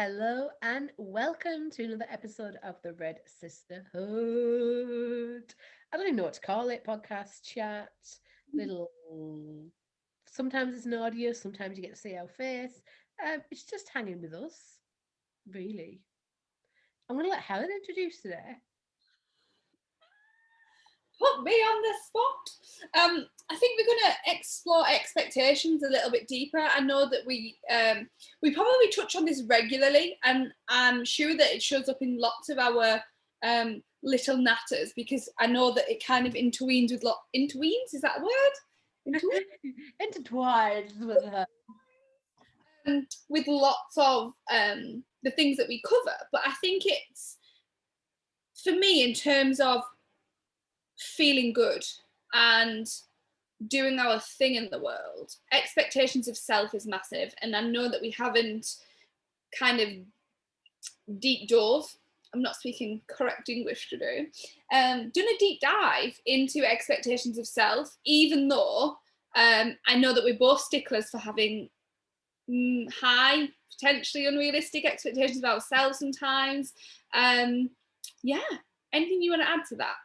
hello, and welcome to another episode of the Red Sisterhood. I don't even know what to call it, podcast chat, little. Sometimes it's an audio, sometimes you get to see our face. It's just hanging with us, really. I'm going to let Helen introduce today. Put me on the spot. I think we're going to explore expectations a little bit deeper. I know that we probably touch on this regularly, and I'm sure that it shows up in lots of our little natters, because I know that it kind of interweaves with interweaves. Is that a word? Intertwined with her. With lots of the things that we cover, but I think it's, for me, in terms of feeling good and doing our thing in the world, expectations of self is massive. And I know that we haven't kind of deep dove, I'm not speaking correct English today, done a deep dive into expectations of self, even though I know that we're both sticklers for having high, potentially unrealistic expectations of ourselves sometimes. Yeah, anything you want to add to that?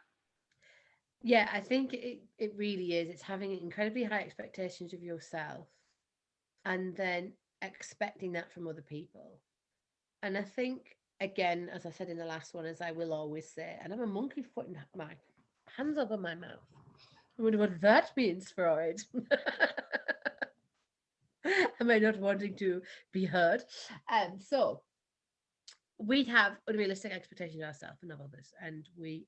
Yeah, I think it really is. It's having incredibly high expectations of yourself and then expecting that from other people. And I think, again, as I said in the last one, as I will always say, and I'm a monkey putting my hands over my mouth. I wonder what that means, Freud. Am I not wanting to be heard? So we have unrealistic expectations of ourselves and of others, and we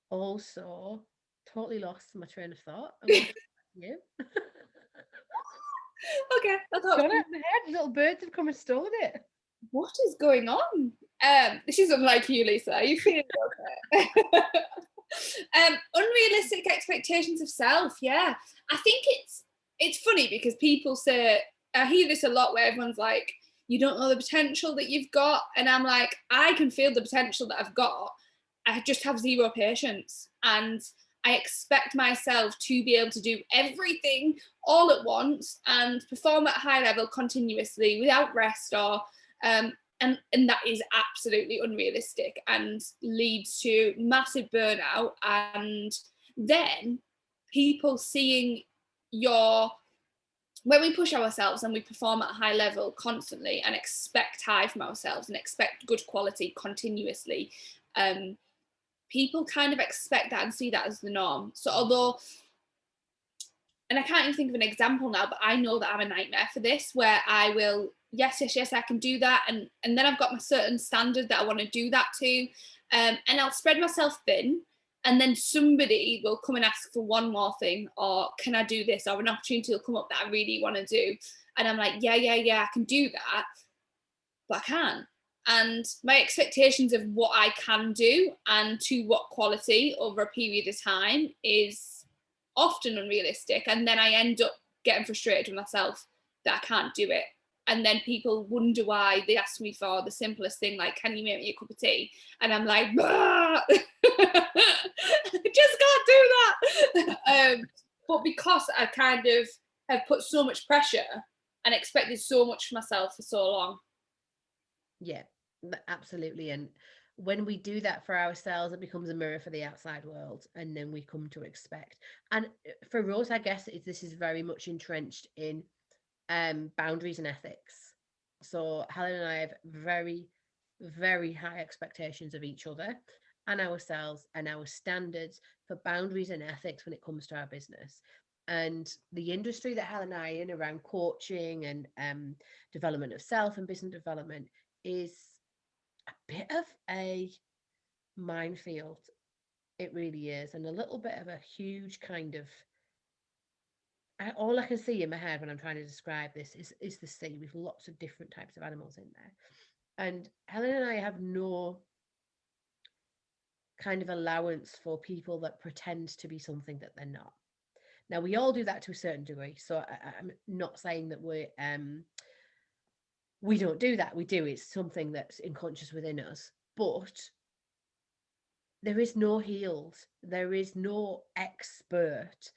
also totally lost my train of thought. I'm going to you. Okay, I thought, Got it in my head. Little birds have come and stolen it. what is going on? This is unlike you, Lisa. Are you feeling okay? Unrealistic expectations of self. Yeah, I think it's funny because people say, I hear this a lot where everyone's like, you don't know the potential that you've got, and I'm like, I can feel the potential that I've got. I just have zero patience, and I expect myself to be able to do everything all at once and perform at a high level continuously without rest or and that is absolutely unrealistic and leads to massive burnout. And then people seeing your, when we push ourselves and we perform at a high level constantly and expect high from ourselves and expect good quality continuously, people kind of expect that and see that as the norm. So although, and I can't even think of an example now, but I know that I'm a nightmare for this, where I will, yes, I can do that. And then I've got my certain standard that I want to do that to. And I'll spread myself thin. And then somebody will come and ask for one more thing, or can I do this? Or an opportunity will come up that I really want to do. And I'm like, yeah, I can do that, but I can't. And my expectations of what I can do and to what quality over a period of time is often unrealistic. And then I end up getting frustrated with myself that I can't do it. And then people wonder why they ask me for the simplest thing, like, can you make me a cup of tea? And I'm like, I just can't do that. But because I kind of have put so much pressure and expected so much for myself for so long. Yeah, absolutely. And when we do that for ourselves, it becomes a mirror for the outside world, and then we come to expect. And for us, I guess this is very much entrenched in boundaries and ethics. So Helen and I have very, very high expectations of each other and ourselves and our standards for boundaries and ethics when it comes to our business. And the industry that Helen and I are in around coaching and development of self and business development is a bit of a minefield. It really is. And a little bit of a huge kind of all I can see in my head when I'm trying to describe this is the sea with lots of different types of animals in there. And Helen and I have no kind of allowance for people that pretend to be something that they're not. Now we all do that to a certain degree. So I'm not saying that we don't do that. We do. It's something that's unconscious within us. But there is no healed. There is no expert.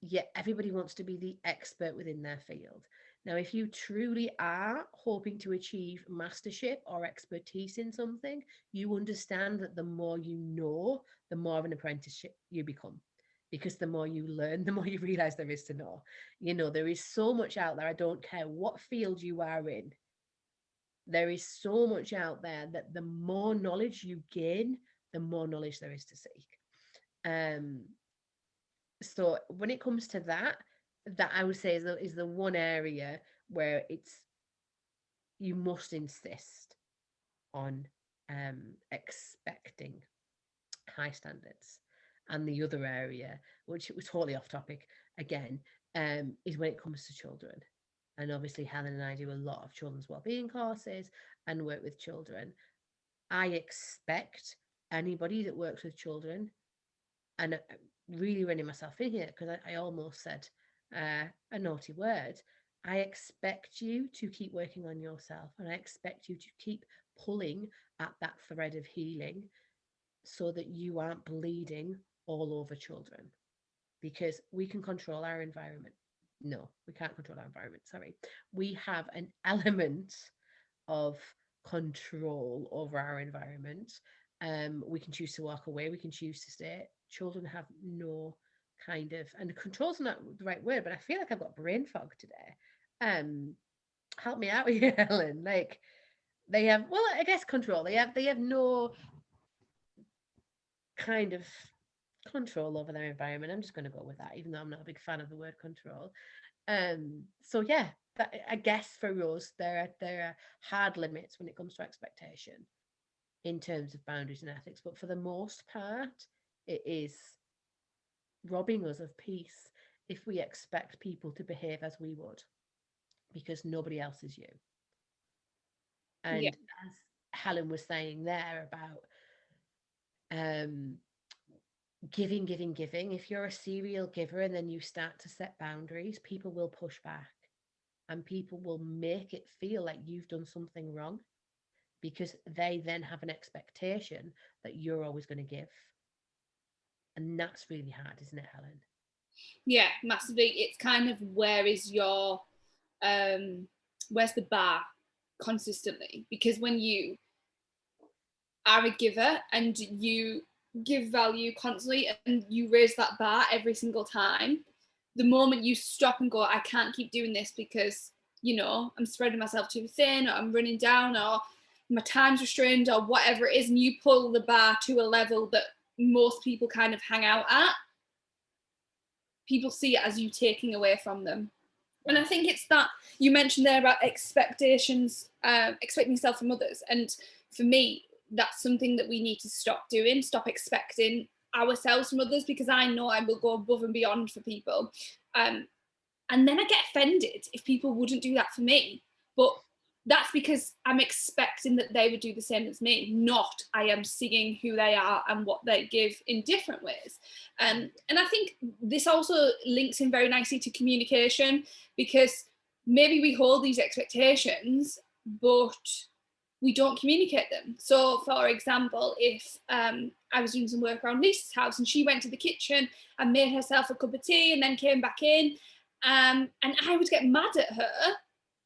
Yet everybody wants to be the expert within their field. Now, if you truly are hoping to achieve mastership or expertise in something, you understand that the more you know, the more of an apprenticeship you become. Because the more you learn, the more you realize there is to know. You know, there is so much out there. I don't care what field you are in, there is so much out there that the more knowledge you gain, the more knowledge there is to seek. Um, so when it comes to that, that I would say is the one area where it's you must insist on expecting high standards. And the other area, which was totally off topic again, is when it comes to children. And obviously, Helen and I do a lot of children's wellbeing courses and work with children. I expect anybody that works with children, and really running myself in here because I almost said a naughty word. I expect you to keep working on yourself, and I expect you to keep pulling at that thread of healing so that you aren't bleeding all over children, because we can control our environment. No, we can't control our environment. Sorry. We have an element of control over our environment. We can choose to walk away, we can choose to stay. Children have no kind of, and control's not the right word, but I feel like I've got brain fog today. Help me out here, Helen. Like they have, well, I guess control. They have no kind of control over their environment. I'm just going to go with that, even though I'm not a big fan of the word control. So yeah, that, I guess for us, there are hard limits when it comes to expectation in terms of boundaries and ethics. But for the most part, it is robbing us of peace if we expect people to behave as we would, because nobody else is you. Yeah. And as Helen was saying there about um giving, giving, giving. If you're a serial giver and then you start to set boundaries, people will push back and people will make it feel like you've done something wrong because they then have an expectation that you're always going to give. And that's really hard, isn't it, Helen? Yeah, massively. It's kind of where's the bar consistently? Because when you are a giver and you give value constantly and you raise that bar every single time, the moment you stop and go, I can't keep doing this because, I'm spreading myself too thin, or I'm running down, or my time's restrained, or whatever it is, and you pull the bar to a level that most people kind of hang out at, people see it as you taking away from them. And I think it's that you mentioned there about expectations, expecting yourself from others. And for me, that's something that we need to stop doing, stop expecting ourselves from others, because I know I will go above and beyond for people. And then I get offended if people wouldn't do that for me. But that's because I'm expecting that they would do the same as me, not I am seeing who they are and what they give in different ways. And I think this also links in very nicely to communication, because maybe we hold these expectations, but we don't communicate them. So, for example, if I was doing some work around Lisa's house and she went to the kitchen and made herself a cup of tea and then came back in, and I would get mad at her.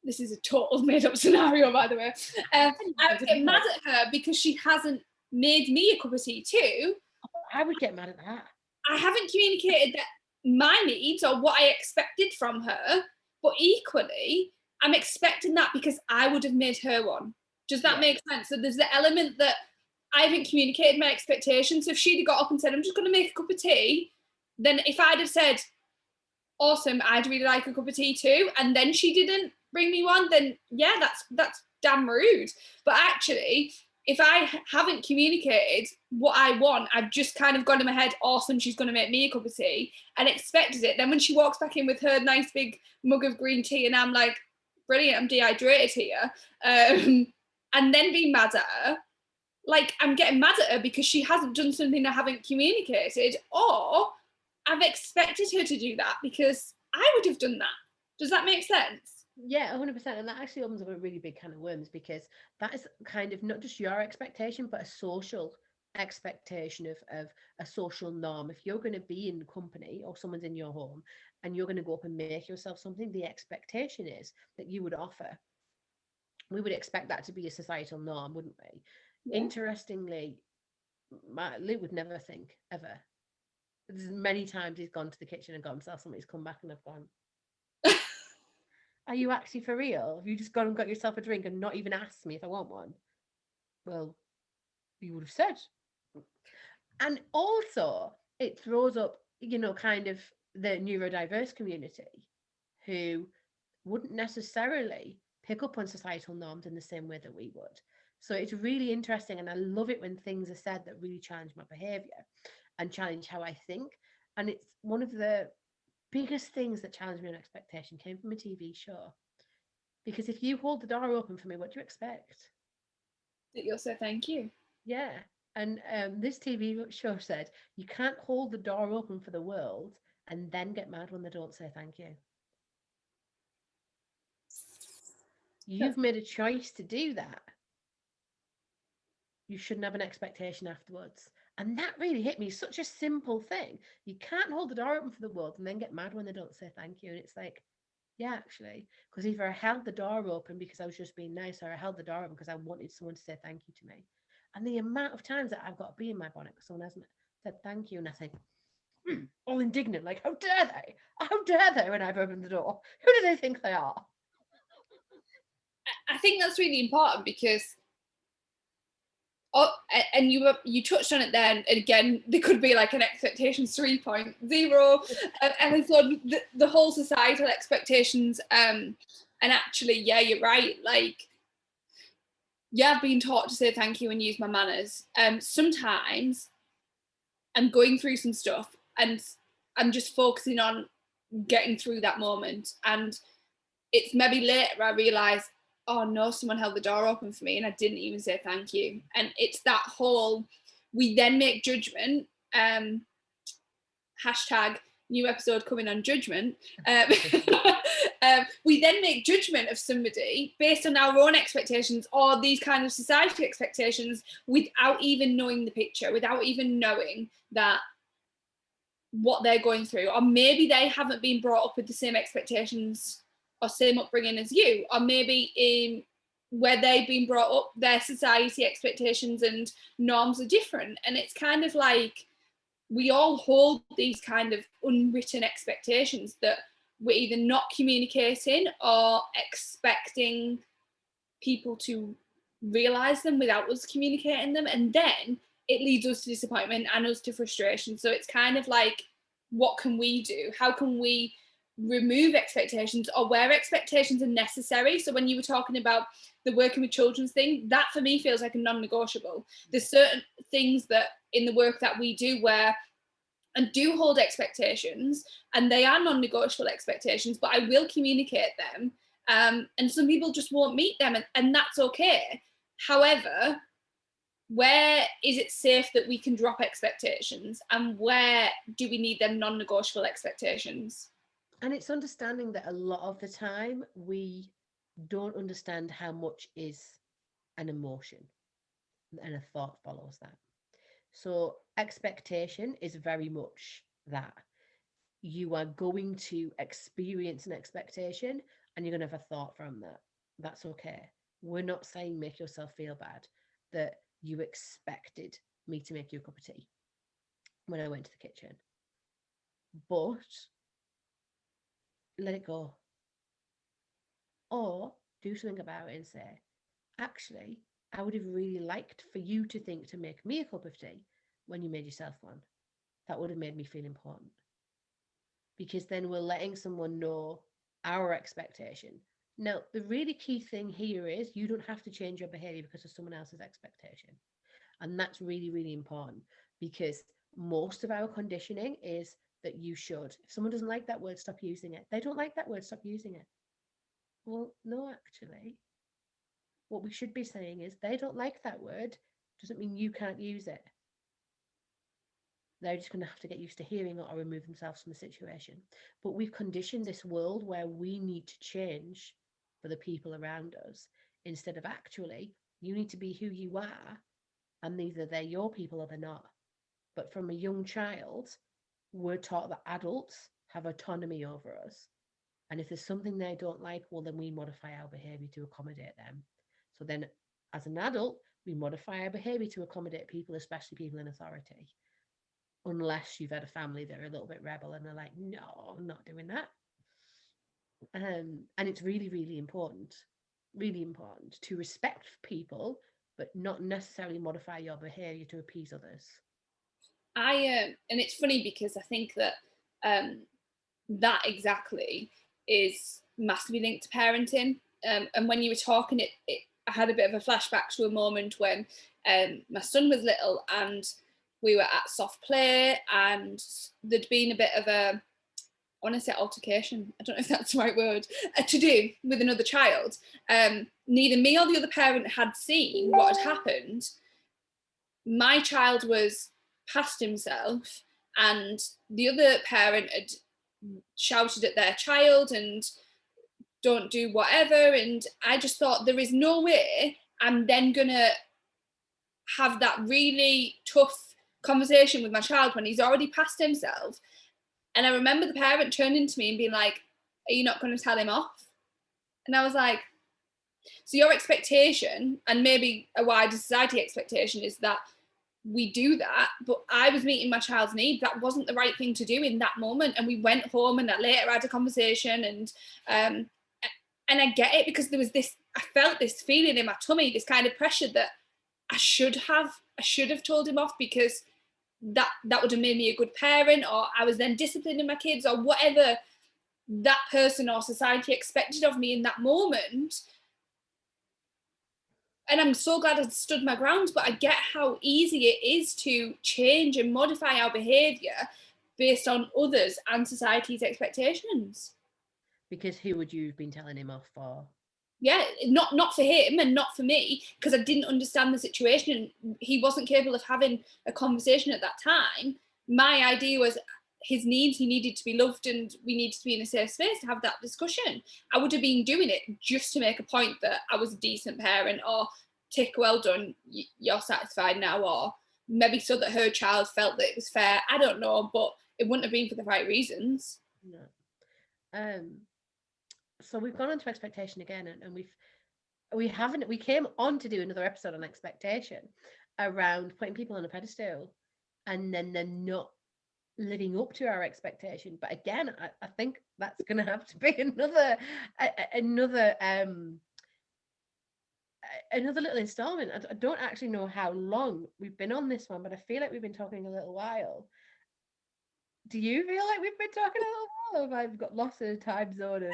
This is a total made up scenario, by the way. I would get mad at her because she hasn't made me a cup of tea too. I would get mad at that. I haven't communicated that my needs or what I expected from her, but equally, I'm expecting that because I would have made her one. Does that make sense? So there's the element that I haven't communicated my expectations. So if she'd have got up and said, I'm just going to make a cup of tea, then if I'd have said, awesome, I'd really like a cup of tea too, and then she didn't bring me one, then yeah, that's damn rude. But actually, if I haven't communicated what I want, I've just kind of gone in my head, awesome, she's going to make me a cup of tea, and expected it. Then when she walks back in with her nice big mug of green tea, and I'm like, brilliant, I'm dehydrated here, and then being mad at her, like I'm getting mad at her because she hasn't done something I haven't communicated, or I've expected her to do that because I would have done that. Does that make sense? Yeah, 100%. And that actually opens up a really big can of worms, because that is kind of not just your expectation, but a social expectation of a social norm. If you're going to be in company or someone's in your home and you're going to go up and make yourself something, the expectation is that you would offer. We would expect that to be a societal norm, wouldn't we? Yeah. Interestingly, Luke would never think ever. There's many times he's gone to the kitchen and got himself something. He's come back and I've gone, "Are you actually for real? Have you just gone and got yourself a drink and not even asked me if I want one?" Well, you would have said. And also, it throws up, kind of the neurodiverse community who wouldn't necessarily pick up on societal norms in the same way that we would. So it's really interesting. And I love it when things are said that really challenge my behavior and challenge how I think. And it's one of the biggest things that challenged me on expectation came from a TV show. Because if you hold the door open for me, what do you expect? That you'll say thank you. Yeah. And this TV show said, you can't hold the door open for the world and then get mad when they don't say thank you. You've made a choice to do that. You shouldn't have an expectation afterwards. And that really hit me. Such a simple thing. You can't hold the door open for the world and then get mad when they don't say thank you. And it's like, yeah, actually, because either I held the door open because I was just being nice, or I held the door open because I wanted someone to say thank you to me. And the amount of times that I've got to be in my bonnet because someone hasn't said thank you, and I think, all indignant, like, how dare they? How dare they when I've opened the door? Who do they think they are? I think that's really important because, and you touched on it then, and again, there could be like an expectations 3.0, and so the whole societal expectations, and actually, yeah, you're right, like, yeah, I've been taught to say thank you and use my manners. Sometimes I'm going through some stuff and I'm just focusing on getting through that moment, and it's maybe later I realise, oh no, someone held the door open for me and I didn't even say thank you. And it's that whole, we then make judgment, hashtag new episode coming on judgment. We then make judgment of somebody based on our own expectations or these kind of society expectations without even knowing the picture, without even knowing that what they're going through, or maybe they haven't been brought up with the same expectations or same upbringing as you, or maybe in where they've been brought up, their society expectations and norms are different. And it's kind of like we all hold these kind of unwritten expectations that we're either not communicating or expecting people to realize them without us communicating them, and then it leads us to disappointment and us to frustration. So it's kind of like, what can we do? How can we remove expectations, or where expectations are necessary? So when you were talking about the working with children's thing, that for me feels like a non-negotiable. There's certain things that in the work that we do where and do hold expectations, and they are non-negotiable expectations, but I will communicate them, and some people just won't meet them, and that's okay. However, where is it safe that we can drop expectations, and where do we need them non-negotiable expectations? And it's understanding that a lot of the time we don't understand how much is an emotion, and a thought follows that. So expectation is very much that. You are going to experience an expectation and you're going to have a thought from that. That's okay. We're not saying make yourself feel bad that you expected me to make you a cup of tea when I went to the kitchen. But let it go. Or do something about it and say, actually, I would have really liked for you to think to make me a cup of tea when you made yourself one. That would have made me feel important. Because then we're letting someone know our expectation. Now, the really key thing here is you don't have to change your behavior because of someone else's expectation. And that's really, really important, because most of our conditioning is that you should. If someone doesn't like that word, stop using it. They don't like that word, stop using it. Well, no, actually, what we should be saying is they don't like that word, doesn't mean you can't use it. They're just going to have to get used to hearing it or remove themselves from the situation. But we've conditioned this world where we need to change for the people around us, instead of actually, you need to be who you are, and either they're your people or they're not. But from a young child, we're taught that adults have autonomy over us. And if there's something they don't like, well, then we modify our behavior to accommodate them. So then, as an adult, we modify our behavior to accommodate people, especially people in authority. Unless you've had a family that are a little bit rebel and they're like, no, I'm not doing that. And it's really, really important to respect people, but not necessarily modify your behavior to appease others. And it's funny because I think that that exactly is massively linked to parenting. And when you were talking, I had a bit of a flashback to a moment when my son was little and we were at soft play and there'd been a bit of a, I want to say altercation, I don't know if that's the right word, to do with another child. Neither me or the other parent had seen what had happened. My child was past himself and the other parent had shouted at their child and don't do whatever. And I just thought, there is no way I'm then gonna have that really tough conversation with my child when he's already past himself. And I remember the parent turning to me and being like, are you not going to tell him off? And I was like, so your expectation, and maybe a wider society expectation, is that we do that, but I was meeting my child's need. That wasn't the right thing to do in that moment. And we went home and I later had a conversation and I get it, because there was this, I felt this feeling in my tummy, this kind of pressure that I should have told him off, because that would have made me a good parent, or I was then disciplining my kids, or whatever that person or society expected of me in that moment. And I'm so glad I stood my ground, but I get how easy it is to change and modify our behaviour based on others and society's expectations. Because who would you have been telling him off for? Yeah, not for him and not for me, because I didn't understand the situation and he wasn't capable of having a conversation at that time. My idea was his needs, he needed to be loved and we needed to be in a safe space to have that discussion. I would have been doing it just to make a point that I was a decent parent, or tick, well done, you're satisfied now, or maybe so that her child felt that it was fair. I don't know, but it wouldn't have been for the right reasons. No. So we've gone on to expectation again, and we came on to do another episode on expectation around putting people on a pedestal and then they're not living up to our expectation. But again, I think that's going to have to be another little installment. I don't actually know how long we've been on this one, but I feel like we've been talking a little while. Do you feel like we've been talking a little while, or have I got lost in a time zone of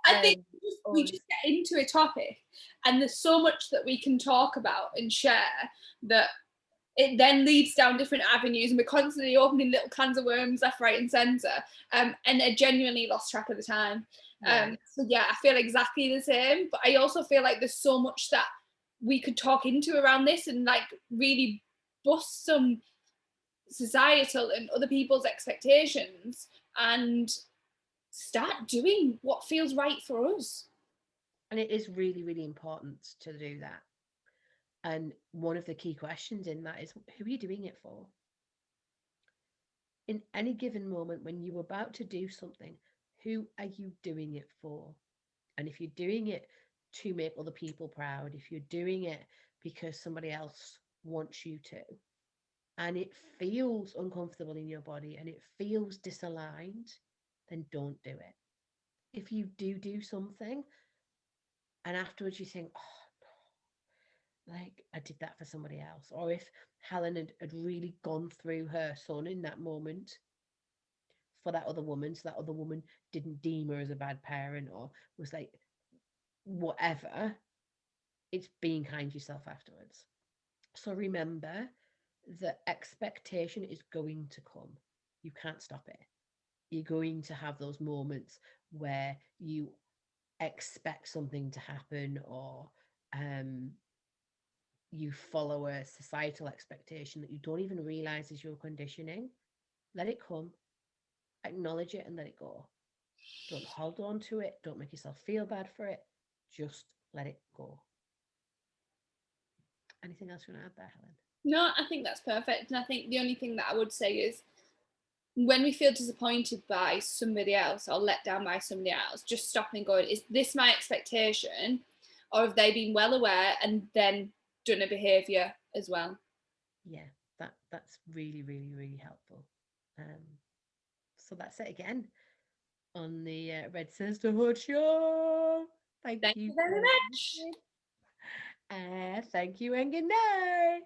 I think we just get into a topic and there's so much that we can talk about and share that it then leads down different avenues, and we're constantly opening little cans of worms left, right and centre, and I genuinely lost track of the time. So yeah, I feel exactly the same, but I also feel like there's so much that we could talk into around this and like really bust some societal and other people's expectations and start doing what feels right for us. And it is really, really important to do that. And one of the key questions in that is, who are you doing it for? In any given moment when you're about to do something, who are you doing it for? And if you're doing it to make other people proud, if you're doing it because somebody else wants you to, and it feels uncomfortable in your body and it feels disaligned, then don't do it. If you do something and afterwards you think, oh, like I did that for somebody else, or if Helen had really gone through her son in that moment for that other woman, so that other woman didn't deem her as a bad parent or was like whatever, it's being kind to yourself afterwards. So remember that expectation is going to come. You can't stop it. You're going to have those moments where you expect something to happen, or you follow a societal expectation that you don't even realize is your conditioning. Let it come, acknowledge it, and let it go. Don't hold on to it. Don't make yourself feel bad for it. Just let it go. Anything else you want to add there, Helen? No, I think that's perfect. And I think the only thing that I would say is when we feel disappointed by somebody else or let down by somebody else, just stopping and going, is this my expectation? Or have they been well aware and then done a behaviour as well? Yeah, that's really, really, really helpful. So that's it again on the Red Sisterhood show. Thank Thank you you very for much. listening. Thank you and good night.